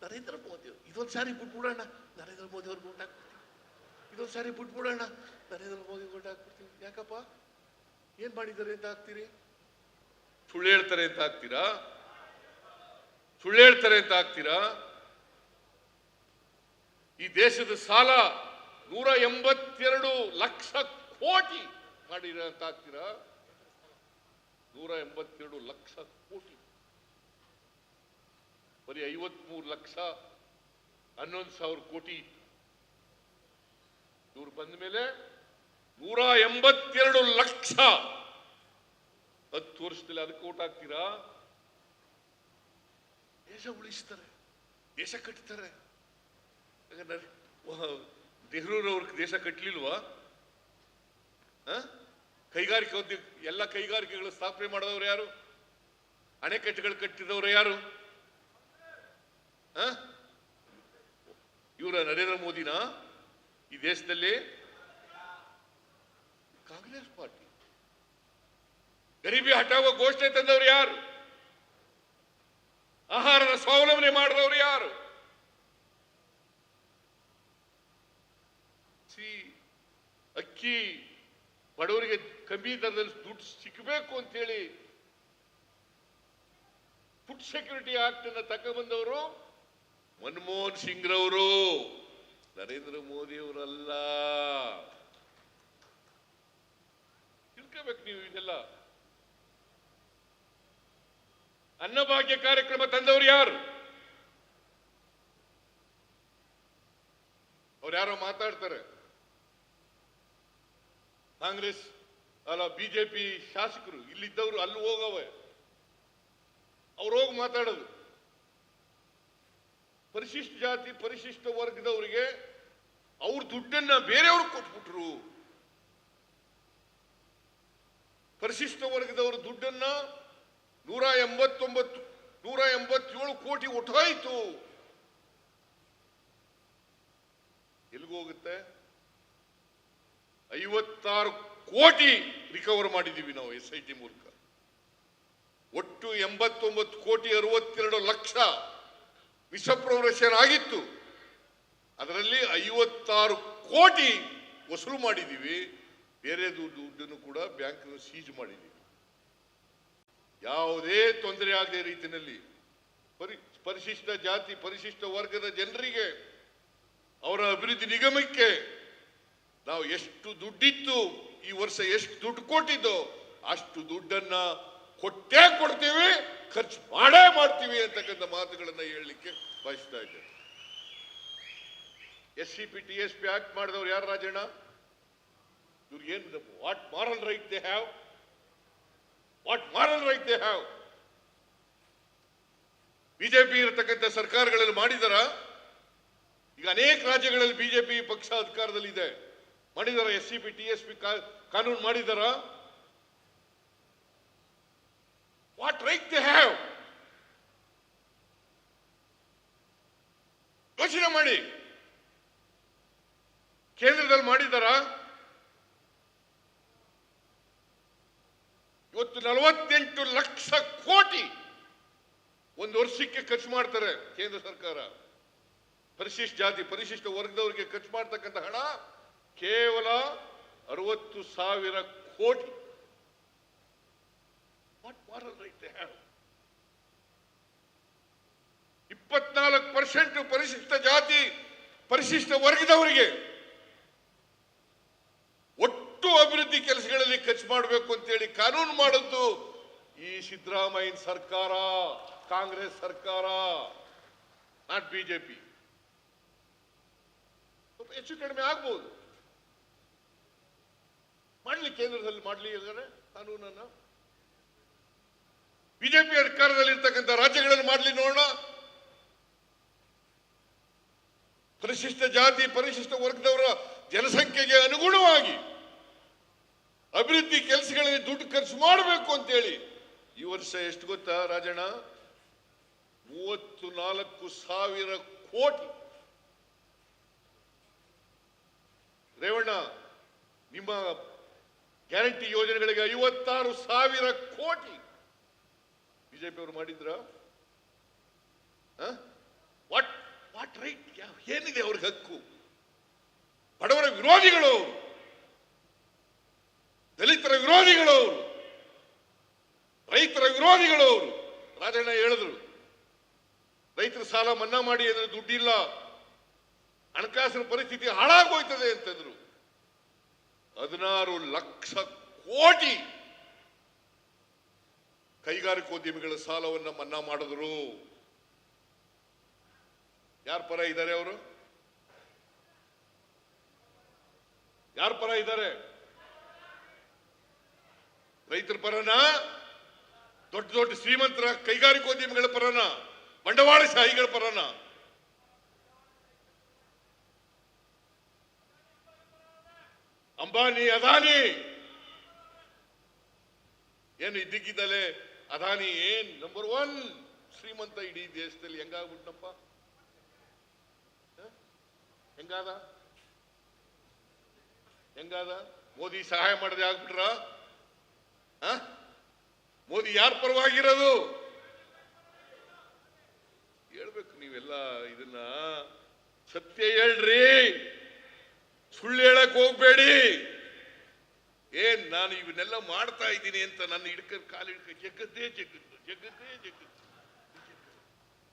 Speaker 1: ನರೇಂದ್ರ ಮೋದಿ ಇದೊಂದು ಸಾರಿ ಬಿಟ್ಬಿಡೋಣ, ನರೇಂದ್ರ ಮೋದಿ ಅವ್ರಿಗೆ ಓಟ್ ಹಾಕ್ಬಿಡ್ತೀವಿ. ಇದೊಂದು ಸಾರಿ ಬಿಟ್ಬಿಡೋಣ, ನರೇಂದ್ರ ಮೋದಿ ಓಟ್ ಹಾಕ್ಬಿಡ್ತೀವಿ. ಯಾಕಪ್ಪ, ಏನ್ ಮಾಡಿದ್ದಾರೆ ಅಂತ ಹಾಕ್ತೀರಿ? ಸುಳ್ಳು ಹೇಳ್ತಾರೆ ಅಂತ ಹಾಕ್ತೀರಾ? ಸುಳ್ಳು ಹೇಳ್ತಾರೆ ಅಂತ ಹಾಕ್ತೀರಾ? ಈ ದೇಶದ ಸಾಲ 182 ಲಕ್ಷ ಕೋಟಿ ಮಾಡಿರ ಅಂತ ಹಾಕ್ತೀರಾ? 182 ಲಕ್ಷ ಕೋಟಿ. ಬರೀ 53 ಲಕ್ಷ 11,000 ಕೋಟಿ ಇತ್ತು. ಇವ್ರು ಬಂದ ಮೇಲೆ 182 ಲಕ್ಷ. 10 ವರ್ಷದಲ್ಲಿ ಅದಕ್ಕೆ ಓಟ್ ಹಾಕ್ತೀರಾ? ದೇಶ ಉಳಿಸ್ತಾರೆ, ದೇಶ ಕಟ್ತಾರೆ. ನೆಹರೂರವ್ರ ದೇಶ ಕಟ್ಟಲಿಲ್ವಾ? ಕೈಗಾರಿಕೆ ಉದ್ಯೋಗ, ಎಲ್ಲ ಕೈಗಾರಿಕೆಗಳು ಸ್ಥಾಪನೆ ಮಾಡಿದವರು ಯಾರು? ಅಣೆಕಟ್ಟುಗಳು ಕಟ್ಟಿದವರು ಯಾರು? ಇವರ ನರೇಂದ್ರ ಮೋದಿನ ಈ ದೇಶದಲ್ಲಿ ಕಾಂಗ್ರೆಸ್ ಪಾರ್ಟಿ. ಗರೀಬಿ ಹಠಾವೋ ಘೋಷಣೆ ತಂದವರು ಯಾರು? ಆಹಾರದ ಸ್ವಾವಲಂಬನೆ ಮಾಡಿದವರು ಯಾರು? ಅಕ್ಕಿ ಬಡವರಿಗೆ ಕಮ್ಮಿ ದರದಲ್ಲಿ ದುಡ್ಡು ಸಿಕ್ಕಬೇಕು ಅಂತೇಳಿ ಫುಡ್ ಸೆಕ್ಯೂರಿಟಿ ಆಕ್ಟ್ ಅನ್ನು ತಗೊಂಡ್ಬಂದವರು ಮನಮೋಹನ್ ಸಿಂಗ್ ರವರು, ನರೇಂದ್ರ ಮೋದಿ ಅವರಲ್ಲ. ತಿಳ್ಕೋಬೇಕು ನೀವು ಇದೆಲ್ಲ. ಅನ್ನಭಾಗ್ಯ ಕಾರ್ಯಕ್ರಮ ತಂದವರು ಯಾರು? ಅವ್ರು ಯಾರೋ ಮಾತಾಡ್ತಾರೆ, ಕಾಂಗ್ರೆಸ್ ಅಲ್ಲ ಬಿಜೆಪಿ ಶಾಸಕರು ಇಲ್ಲಿದ್ದವರು ಅಲ್ಲಿ ಹೋಗವೆ, ಅವ್ರು ಹೋಗಿ ಮಾತಾಡೋದು. ಪರಿಶಿಷ್ಟ ಜಾತಿ ಪರಿಶಿಷ್ಟ ವರ್ಗದವರಿಗೆ ಅವ್ರ ದುಡ್ಡನ್ನ ಬೇರೆಯವ್ರಿಗೆ ಕೊಟ್ಬಿಟ್ರು. ಪರಿಶಿಷ್ಟ ವರ್ಗದವ್ರ ದುಡ್ಡನ್ನ 187 ಕೋಟಿ ಒಟ್ಟಾಯಿತು. ಎಲ್ಲಿಗೋಗುತ್ತೆ? 56 ಕೋಟಿ ರಿಕವರ್ ಮಾಡಿದ್ದೀವಿ ನಾವು SIT ಮೂಲಕ. ಒಟ್ಟು 89 ಕೋಟಿ 62 ಲಕ್ಷ ಮಿಸ್ಅಪ್ರೊಪ್ರಿಯೇಷನ್ ಆಗಿತ್ತು. ಅದರಲ್ಲಿ 56 ಕೋಟಿ ವಸೂಲು ಮಾಡಿದ್ದೀವಿ. ಬೇರೆ ದುಡ್ಡನ್ನು ಕೂಡ ಬ್ಯಾಂಕ್ ಸೀಜ್ ಮಾಡಿದ್ದೀವಿ. ಯಾವುದೇ ತೊಂದರೆ ಆಗದೆ ರೀತಿಯಲ್ಲಿ ಪರಿಶಿಷ್ಟ ಜಾತಿ ಪರಿಶಿಷ್ಟ ವರ್ಗದ ಜನರಿಗೆ ಅವರ ಅಭಿವೃದ್ಧಿ ನಿಗಮಕ್ಕೆ ನಾವು ಎಷ್ಟು ದುಡ್ಡಿತ್ತು, ಈ ವರ್ಷ ಎಷ್ಟು ದುಡ್ಡು ಕೊಟ್ಟಿದ್ದೋ ಅಷ್ಟು ದುಡ್ಡನ್ನ ಕೊಟ್ಟೇ ಕೊಡ್ತೀವಿ, ಖರ್ಚು ಮಾಡೇ ಮಾಡ್ತೀವಿ ಅಂತಕ್ಕಂಥ ಮಾತುಗಳನ್ನ ಹೇಳಲಿಕ್ಕೆ ಬಯಸ್ತಾ ಇದ್ದೇವೆ. SCP TSP ಆಕ್ಟ್ ಮಾಡಿದವರು ಯಾರು ರಾಜಣ್ಣ? ಇವ್ರಿಗೆ ಏನು, what moral right they have? What moral right they have? BJP ಇರತಕ್ಕಂಥ ಸರ್ಕಾರಗಳಲ್ಲಿ ಮಾಡಿದರ? ಈಗ ಅನೇಕ ರಾಜ್ಯಗಳಲ್ಲಿ ಬಿಜೆಪಿ ಪಕ್ಷ ಅಧಿಕಾರದಲ್ಲಿದೆ. ಮಾಡಿದಾರ? SCP TSP ಕಾನೂನು ಮಾಡಿದಾರ? What right they have? ಯೋಚನೆ ಮಾಡಿ. ಕೇಂದ್ರದಲ್ಲಿ ಮಾಡಿದಾರ? ಇವತ್ತು 48 ಲಕ್ಷ ಕೋಟಿ ಒಂದು ವರ್ಷಕ್ಕೆ ಖರ್ಚು ಮಾಡ್ತಾರೆ ಕೇಂದ್ರ ಸರ್ಕಾರ. ಪರಿಶಿಷ್ಟ ಜಾತಿ ಪರಿಶಿಷ್ಟ ವರ್ಗದವರಿಗೆ ಖರ್ಚು ಮಾಡ್ತಕ್ಕಂಥ ಹಣ ಕೇವಲ 60,000 ಕೋಟಿ. What moral right they have? 24% ಪರಿಶಿಷ್ಟ ಜಾತಿ ಪರಿಶಿಷ್ಟ ವರ್ಗದವರಿಗೆ ಒಟ್ಟು ಅಭಿವೃದ್ಧಿ ಕೆಲಸಗಳಲ್ಲಿ ಖರ್ಚು ಮಾಡಬೇಕು ಅಂತೇಳಿ ಕಾನೂನು ಮಾಡಿದ್ದು ಈ ಸಿದ್ದರಾಮಯ್ಯ ಸರ್ಕಾರ, ಕಾಂಗ್ರೆಸ್ ಸರ್ಕಾರ, ನಾಟ್ ಬಿಜೆಪಿ. ಹೆಚ್ಚು ಕಡಿಮೆ ಆಗ್ಬಹುದು, ಮಾಡ್ಲಿ, ಕೇಂದ್ರದಲ್ಲಿ ಮಾಡ್ಲಿ ಕಾನೂನನ್ನ. ಬಿಜೆಪಿ ಅಧಿಕಾರದಲ್ಲಿ ಇರ್ತಕ್ಕಂಥ ರಾಜ್ಯಗಳಲ್ಲಿ ಮಾಡ್ಲಿ, ನೋಡೋಣ. ಪರಿಶಿಷ್ಟ ಜಾತಿ ಪರಿಶಿಷ್ಟ ವರ್ಗದವರ ಜನಸಂಖ್ಯೆಗೆ ಅನುಗುಣವಾಗಿ ಅಭಿವೃದ್ಧಿ ಕೆಲಸಗಳಲ್ಲಿ ದುಡ್ಡು ಖರ್ಚು ಮಾಡಬೇಕು ಅಂತೇಳಿ ಈ ವರ್ಷ ಎಷ್ಟು ಗೊತ್ತಾ ರಾಜಣ್ಣ? 34,000 ಕೋಟಿ. ರೇವಣ್ಣ, ನಿಮ್ಮ ಗ್ಯಾರಂಟಿ ಯೋಜನೆಗಳಿಗೆ 56,000 ಕೋಟಿ ಬಿಜೆಪಿ ಅವರು ಮಾಡಿದ್ರ? What what right? ಏನಿದೆ ಅವ್ರಿಗೆ ಹಕ್ಕು? ಬಡವರ ವಿರೋಧಿಗಳು, ದಲಿತರ ವಿರೋಧಿಗಳು, ರೈತರ ವಿರೋಧಿಗಳು. ರಾಜಣ್ಣ ಹೇಳಿದ್ರು, ರೈತರ ಸಾಲ ಮನ್ನಾ ಮಾಡಿ ಅಂದ್ರೆ ದುಡ್ಡಿಲ್ಲ, ಹಣಕಾಸಿನ ಪರಿಸ್ಥಿತಿ ಹಾಳಾಗೋಯ್ತದೆ ಅಂತಂದ್ರು. 16 ಲಕ್ಷ ಕೋಟಿ ಕೈಗಾರಿಕೋದ್ಯಮಿಗಳ ಸಾಲವನ್ನ ಮನ್ನಾ ಮಾಡಿದ್ರು. ಯಾರ ಪರ ಇದ್ದಾರೆ ಅವರು? ಯಾರ ಪರ ಇದ್ದಾರೆ? ರೈತರ ಪರನ? ದೊಡ್ಡ ದೊಡ್ಡ ಶ್ರೀಮಂತರ ಕೈಗಾರಿಕೋದ್ಯಮಿಗಳ ಪರನ? ಬಂಡವಾಳಶಾಹಿಗಳ ಪರನ? ಅಂಬಾನಿ ಅದಾನಿ ಏನು ಇದ್ದಕ್ಕಿದ್ದಲೆ ಅದಾನಿ ಏನ್ ನಂಬರ್ 1 ಶ್ರೀಮಂತ ಇಡೀ ದೇಶದಲ್ಲಿ ಹೆಂಗಾಗ್ಬಿಟ್ನಪ್ಪ? ಹೆಂಗಾದ? ಹೆಂಗಾದ? ಮೋದಿ ಸಹಾಯ ಮಾಡದೆ ಆಗ್ಬಿಟ್ರ? ಮೋದಿ ಯಾರ ಪರವಾಗಿರೋದು ಹೇಳ್ಬೇಕು. ನೀವೆಲ್ಲ ಇದನ್ನ ಸತ್ಯ ಹೇಳ್ರಿ, ಸುಳ್ಳು ಹೇಳಕ್ ಹೋಗ್ಬೇಡಿ. ನಾನು ಇವನ್ನೆಲ್ಲ ಮಾಡ್ತಾ ಇದ್ದೀನಿ ಅಂತ ನನ್ನ ಹಿಡ್ಕೊಂಡು ಕಾಲು ಹಿಡ್ಕೊಂಡು ಜಗತ್ತೇ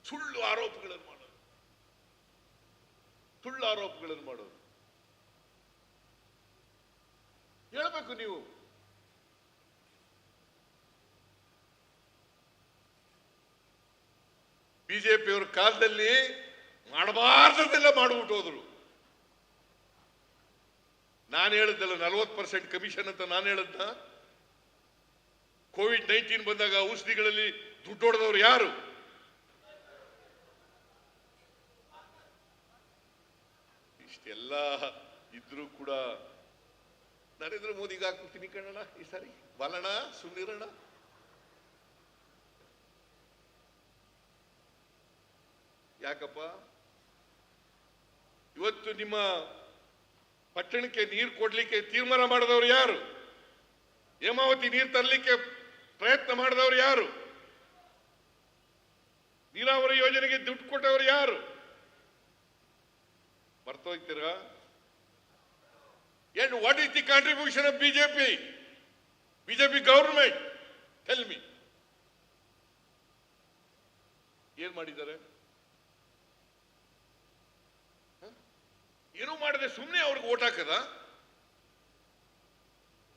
Speaker 1: ಸುಳ್ಳು ಆರೋಪಗಳನ್ನು ಮಾಡೋದು ಹೇಳ್ಬೇಕು ನೀವು. ಬಿಜೆಪಿಯವರ ಕಾಲದಲ್ಲಿ ಮಾಡಬಾರ್ದೆಲ್ಲ ಮಾಡ್ಬಿಟ್ಟು ಹೋದ್ರು. ನಾನು ಹೇಳಿದ್ದಲ್ಲ 40% ಕಮಿಷನ್ ಅಂತ ನಾನು ಹೇಳದ್ನ? ಕೋವಿಡ್-19 ಬಂದಾಗ ಔಷಧಿಗಳಲ್ಲಿ ದುಡ್ಡು ಹೊಡೆದವ್ರು ಯಾರು? ಇಷ್ಟೆಲ್ಲ ಇದ್ರೂ ಕೂಡ ನರೇಂದ್ರ ಮೋದಿಗೆ ಹಾಕ್ಬಿಡ್ತೀನಿ ಕಣಣ ಈ ಸಾರಿ, ಬಲಣ ಸುಮ್ಮನಿರೋಣ. ಯಾಕಪ್ಪ? ಇವತ್ತು ನಿಮ್ಮ ಪಟ್ಟಣಕ್ಕೆ ನೀರು ಕೊಡ್ಲಿಕ್ಕೆ ತೀರ್ಮಾನ ಮಾಡಿದವರು ಯಾರು? ಹೇಮಾವತಿ ನೀರು ತರಲಿಕ್ಕೆ ಪ್ರಯತ್ನ ಮಾಡಿದವರು ಯಾರು? ನೀರಾವರಿ ಯೋಜನೆಗೆ ದುಡ್ಡು ಕೊಟ್ಟವರು ಯಾರು? ಮರ್ತೋಗ್ತೀರಾ? And what is the contribution of BJP government? Tell me. ಏನ್ ಮಾಡಿದ್ದಾರೆ? ಏನೂ ಮಾಡದೆ ಸುಮ್ಮನೆ ಅವ್ರಿಗೆ ಓಟ್ ಹಾಕದ?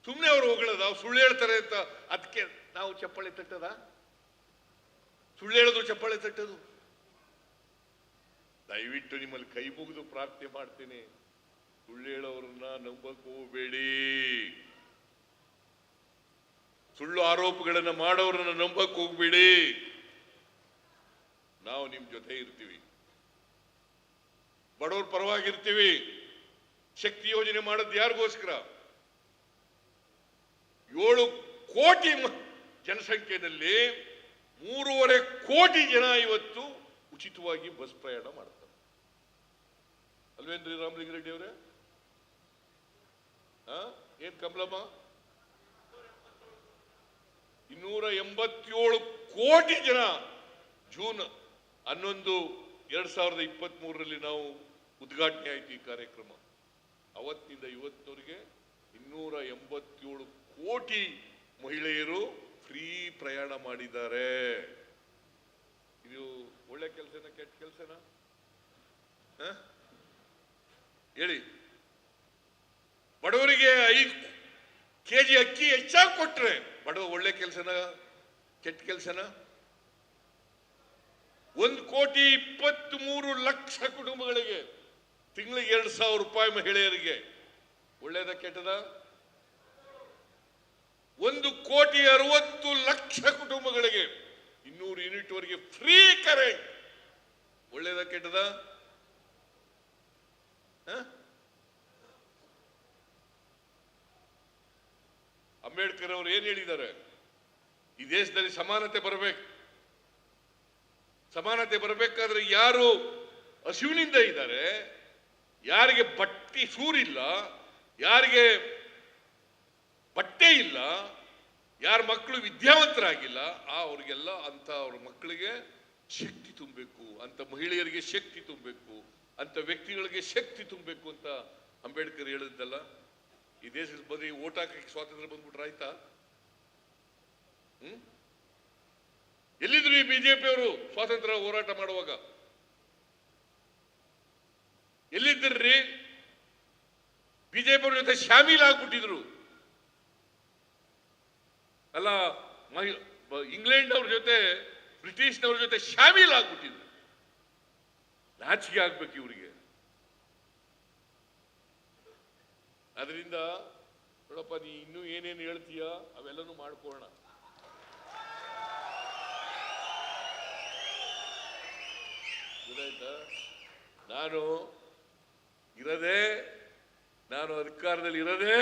Speaker 1: ಸುಮ್ಮನೆ ಅವ್ರು ಹೊಗಳದ? ಅವ್ರು ಸುಳ್ಳು ಹೇಳ್ತಾರೆ ಅಂತ ಅದಕ್ಕೆ ನಾವು ಚಪ್ಪಾಳೆ ತಟ್ಟದ? ಸುಳ್ಳು ಹೇಳೋದು ಚಪ್ಪಾಳೆ ತಟ್ಟದು? ದಯವಿಟ್ಟು ನಿಮ್ಮಲ್ಲಿ ಕೈ ಮುಗಿದು ಪ್ರಾರ್ಥನೆ ಮಾಡ್ತೀನಿ, ಸುಳ್ಳು ಹೇಳೋರನ್ನ ನಂಬಕ್ ಹೋಗಬೇಡಿ. ಸುಳ್ಳು ಆರೋಪಗಳನ್ನ ಮಾಡೋರನ್ನ ನಂಬಕ್ ಹೋಗ್ಬೇಡಿ. ನಾವು ನಿಮ್ ಜೊತೆ ಇರ್ತೀವಿ, ಬಡವ್ರ ಪರವಾಗಿರ್ತೀವಿ. ಶಕ್ತಿ ಯೋಜನೆ ಮಾಡೋದು ಯಾರಿಗೋಸ್ಕರ? 7 ಕೋಟಿ ಜನಸಂಖ್ಯೆಯಲ್ಲಿ 3.5 ಕೋಟಿ ಜನ ಇವತ್ತು ಉಚಿತವಾಗಿ ಬಸ್ ಪ್ರಯಾಣ ಮಾಡ್ತಾರೆ. ಅಲ್ವೇನ್ರಿ ರಾಮಲಿಂಗಾರೆಡ್ಡಿ ಅವರೇ? ಏನ್ ಕಮಲಮ್ಮ? 287 ಕೋಟಿ ಜನ ಜೂನ್ 11, 2023 ನಾವು ಉದ್ಘಾಟನೆ ಆಯ್ತು ಈ ಕಾರ್ಯಕ್ರಮ. ಅವತ್ತಿನಿಂದ ಇವತ್ತಿನವರೆಗೆ 287 ಕೋಟಿ ಮಹಿಳೆಯರು ಫ್ರೀ ಪ್ರಯಾಣ ಮಾಡಿದ್ದಾರೆ. ಇದು ಒಳ್ಳೆ ಕೆಲಸನ ಕೆಟ್ಟ ಕೆಲಸನ ಹೇಳಿ? ಬಡವರಿಗೆ 5 ಕೆಜಿ ಅಕ್ಕಿ ಹೆಚ್ಚಾಗಿ ಕೊಟ್ರೆ ಬಡವ ಒಳ್ಳೆ ಕೆಲಸನ ಕೆಟ್ಟ ಕೆಲಸನ? 1,23,00,000 ಕುಟುಂಬಗಳಿಗೆ ತಿಂಗಳಿಗೆ 2,000 ರೂಪಾಯಿ ಮಹಿಳೆಯರಿಗೆ ಒಳ್ಳೇದ ಕೆಟ್ಟದ? 1,60,00,000 ಕುಟುಂಬಗಳಿಗೆ 200 ಯೂನಿಟ್ ವರೆಗೆ ಫ್ರೀ ಕರೆಂಟ್ ಒಳ್ಳೇದ ಕೆಟ್ಟದ? ಅಂಬೇಡ್ಕರ್ ಅವರು ಏನ್ ಹೇಳಿದ್ದಾರೆ? ಈ ದೇಶದಲ್ಲಿ ಸಮಾನತೆ ಬರಬೇಕು. ಸಮಾನತೆ ಬರಬೇಕಾದ್ರೆ ಯಾರು ಹಸಿವಿನಿಂದ ಇದ್ದಾರೆ, ಯಾರಿಗೆ ಬಟ್ಟೆ ಸೂರಿಲ್ಲ, ಯಾರಿಗೆ ಬಟ್ಟೆ ಇಲ್ಲ, ಯಾರ ಮಕ್ಕಳು ವಿದ್ಯಾವಂತರಾಗಿಲ್ಲ, ಅವ್ರಿಗೆಲ್ಲ ಅಂತ ಅವ್ರ ಮಕ್ಕಳಿಗೆ ಶಕ್ತಿ ತುಂಬಬೇಕು, ಅಂತ ಮಹಿಳೆಯರಿಗೆ ಶಕ್ತಿ ತುಂಬಬೇಕು, ಅಂತ ವ್ಯಕ್ತಿಗಳಿಗೆ ಶಕ್ತಿ ತುಂಬಬೇಕು ಅಂತ ಅಂಬೇಡ್ಕರ್ ಹೇಳಿದ್ದಲ್ಲ. ಈ ದೇಶದ ಬರೀ ಓಟ್ ಹಾಕಕ್ಕೆ ಸ್ವಾತಂತ್ರ್ಯ ಬಂದ್ಬಿಟ್ರೆ ಆಯ್ತಾ? ಎಲ್ಲಿದ್ರು ಈ ಬಿಜೆಪಿಯವರು ಸ್ವಾತಂತ್ರ್ಯ ಹೋರಾಟ ಮಾಡುವಾಗ? ಎಲ್ಲಿದ್ದರ್ರಿ? ಬಿಜೆಪಿಯವ್ರ ಜೊತೆ ಶಾಮೀಲ್ ಆಗ್ಬಿಟ್ಟಿದ್ರು ಅಲ್ಲ, ಇಂಗ್ಲೆಂಡ್ ಅವ್ರ ಜೊತೆ, ಬ್ರಿಟಿಷ್ನವ್ರ ಜೊತೆ ಶಾಮೀಲ್ ಆಗ್ಬಿಟ್ಟಿದ್ರು. ನಾಚಿಕೆ ಆಗ್ಬೇಕು ಇವರಿಗೆ. ಅದರಿಂದ ನೋಡಪ್ಪ, ನೀ ಇನ್ನೂ ಏನೇನು ಹೇಳ್ತೀಯ ಅವೆಲ್ಲನೂ ಮಾಡ್ಕೊಳ್ಳೋಣ. ಗೊತ್ತಾಯ್ತಾ? ನಾನು ಅಧಿಕಾರದಲ್ಲಿ ಇರೋದೇ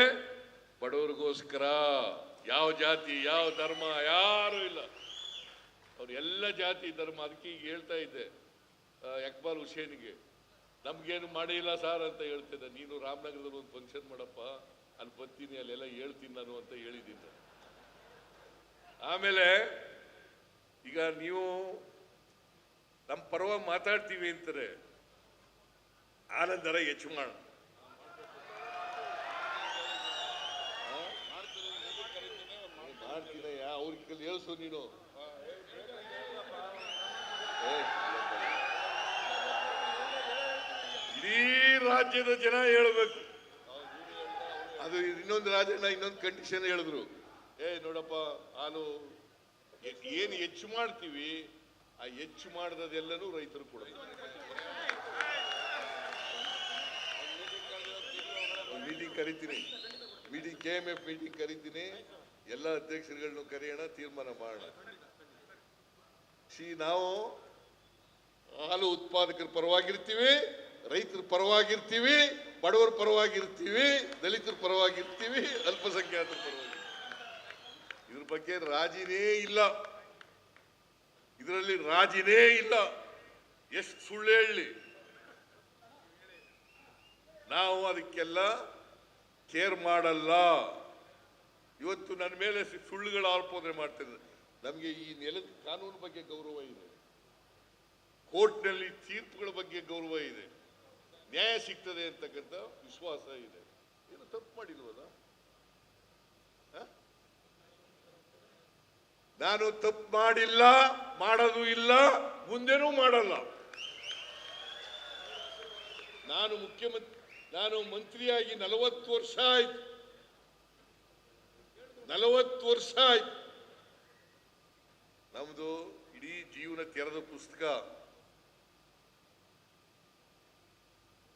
Speaker 1: ಬಡವರಿಗೋಸ್ಕರ. ಯಾವ ಜಾತಿ, ಯಾವ ಧರ್ಮ ಯಾರು ಇಲ್ಲ, ಅವ್ರು ಎಲ್ಲ ಜಾತಿ ಧರ್ಮ. ಅದಕ್ಕೆ ಈಗ ಹೇಳ್ತಾ ಇದ್ದೆ ಅಕ್ಬರ್ ಹುಸೇನ್ಗೆ, ನಮ್ಗೇನು ಮಾಡಿಲ್ಲ ಸಾರ್ ಅಂತ ಹೇಳ್ತಿದ್ದೆ. ನೀನು ರಾಮನಗರದಲ್ಲಿ ಒಂದು ಫಂಕ್ಷನ್ ಮಾಡಪ್ಪ, ಅಲ್ಲಿ ಬರ್ತೀನಿ, ಅಲ್ಲೆಲ್ಲ ಹೇಳ್ತೀನಿ ನಾನು ಅಂತ ಹೇಳಿದ್ದೀನಿ. ಆಮೇಲೆ ಈಗ ನೀವು ನಮ್ಮ ಪರವಾಗಿ ಮಾತಾಡ್ತೀವಿ ಅಂತಾರೆ, ಆನಂದರ ಹೆಚ್ಚು ಮಾಡ ಮಾಡ್ತೀನಯ್ಯ, ಅವ್ರಿಗೆ ಹೇಳ್ಸು ನೀನು. ಇಡೀ ರಾಜ್ಯದ ಜನ ಹೇಳ್ಬೇಕು. ಅದು ಇನ್ನೊಂದು ರಾಜ್ಯನ ಇನ್ನೊಂದು ಕಂಡೀಷನ್ ಹೇಳಿದ್ರು, ನೋಡಪ್ಪ ಹಾಲು ಏನು ಹೆಚ್ಚು ಮಾಡ್ತೀವಿ, ಆ ಹೆಚ್ಚು ಮಾಡಿದೆಲ್ಲನೂ ರೈತರು ಕೊಡಬೇಕು. ಮೀಟಿಂಗ್ ಕರಿತೀನಿ, KMF ಮೀಟಿಂಗ್ ಕರಿತೀನಿ, ಎಲ್ಲ ಅಧ್ಯಕ್ಷರುಗಳನ್ನು ಕರೆಯೋಣ, ತೀರ್ಮಾನ ಮಾಡೋಣ. ನಾವು ಹಾಲು ಉತ್ಪಾದಕರ ಪರವಾಗಿರ್ತೀವಿ, ರೈತರ ಪರವಾಗಿರ್ತೀವಿ, ಬಡವರ ಪರವಾಗಿರ್ತೀವಿ, ದಲಿತರ ಪರವಾಗಿರ್ತೀವಿ, ಅಲ್ಪಸಂಖ್ಯಾತರ ಪರವಾಗಿ. ಇದ್ರ ಬಗ್ಗೆ ರಾಜಿನೇ ಇಲ್ಲ, ಇದರಲ್ಲಿ ರಾಜಿನೇ ಇಲ್ಲ. ಎಷ್ಟು ಸುಳ್ಳು ಹೇಳಿ, ನಾವು ಅದಕ್ಕೆಲ್ಲ ಕೇರ್ ಮಾಡಲ್ಲ. ಇವತ್ತು ನನ್ನ ಮೇಲೆ ಸುಳ್ಳುಗಳ ಆರೋಪನೆ ಮಾಡ್ತಿದ್ದಾರೆ. ನಮಗೆ ಈ ನೆಲದ ಕಾನೂನು ಬಗ್ಗೆ ಗೌರವ ಇದೆ, ಕೋರ್ಟ್ನಲ್ಲಿ ತೀರ್ಪುಗಳ ಬಗ್ಗೆ ಗೌರವ ಇದೆ, ನ್ಯಾಯ ಸಿಗ್ತದೆ ಅಂತಕ್ಕಂಥ ವಿಶ್ವಾಸ ಇದೆ. ಏನು ತಪ್ಪು ಮಾಡಿಲ್ವಲ್ಲ? ನಾನು ತಪ್ಪು ಮಾಡಿಲ್ಲ, ಮಾಡೋದು ಇಲ್ಲ, ಮುಂದೆನೂ ಮಾಡಲ್ಲ. ನಾನು ಮಂತ್ರಿಯಾಗಿ 40 ವರ್ಷ ಆಯ್ತು, 40 ವರ್ಷ ಆಯ್ತು. ನಮ್ದು ಇಡೀ ಜೀವನ ತೆರೆದ ಪುಸ್ತಕ,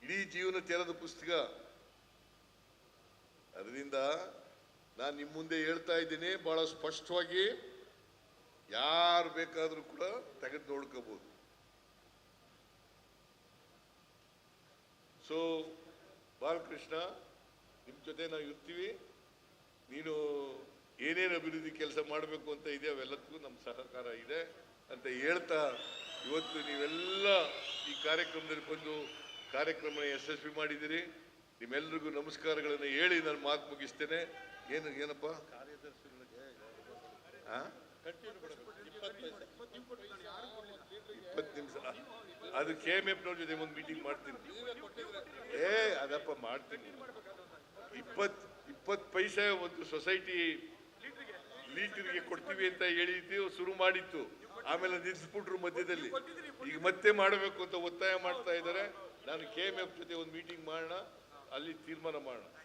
Speaker 1: ಇಡೀ ಜೀವನ ತೆರೆದ ಪುಸ್ತಕ. ಅದರಿಂದ ನಾನು ನಿಮ್ಮ ಮುಂದೆ ಹೇಳ್ತಾ ಇದ್ದೀನಿ ಬಹಳ ಸ್ಪಷ್ಟವಾಗಿ, ಯಾರು ಬೇಕಾದರೂ ಕೂಡ ತೆಗೆದು ನೋಡ್ಕೋಬಹುದು. ಸೊ ಬಾಲಕೃಷ್ಣ, ನಿಮ್ಮ ಜೊತೆ ನಾವು ಇರ್ತೀವಿ. ನೀನು ಏನೇನು ಅಭಿವೃದ್ಧಿ ಕೆಲಸ ಮಾಡಬೇಕು ಅಂತ ಇದೆ ಅವೆಲ್ಲದಕ್ಕೂ ನಮ್ಮ ಸಹಕಾರ ಇದೆ ಅಂತ ಹೇಳ್ತಾ, ಇವತ್ತು ನೀವೆಲ್ಲ ಈ ಕಾರ್ಯಕ್ರಮದಲ್ಲಿ ಬಂದು ಕಾರ್ಯಕ್ರಮ ಯಶಸ್ವಿ ಮಾಡಿದ್ದೀರಿ. ನಿಮ್ಮೆಲ್ಲರಿಗೂ ನಮಸ್ಕಾರಗಳನ್ನು ಹೇಳಿ ನಾನು ಮಾತು ಮುಗಿಸ್ತೇನೆ. ಏನಪ್ಪ ಕಾರ್ಯದರ್ಶಿಗಳಿಗೆ 20 ನಿಮಿಷ ಅದು KMF ಜೊತೆ ಒಂದು ಮೀಟಿಂಗ್ ಮಾಡ್ತೀನಿ. ಅದಪ್ಪ ಮಾಡ್ತೀನಿ. 20 ಪೈಸೆ ಒಂದು ಸೊಸೈಟಿ ಲೀಟರ್ಗೆ ಕೊಡ್ತೀವಿ ಅಂತ ಹೇಳಿದ್ದು ಶುರು ಮಾಡಿತ್ತು, ಆಮೇಲೆ ನಿಲ್ಲಿಸ್ಬಿಟ್ರು ಮಧ್ಯದಲ್ಲಿ. ಈಗ ಮತ್ತೆ ಮಾಡಬೇಕು ಅಂತ ಒತ್ತಾಯ ಮಾಡ್ತಾ ಇದ್ದಾರೆ. ನಾನು KMF ಜೊತೆ ಒಂದು ಮೀಟಿಂಗ್ ಮಾಡೋಣ, ಅಲ್ಲಿ ತೀರ್ಮಾನ ಮಾಡೋಣ.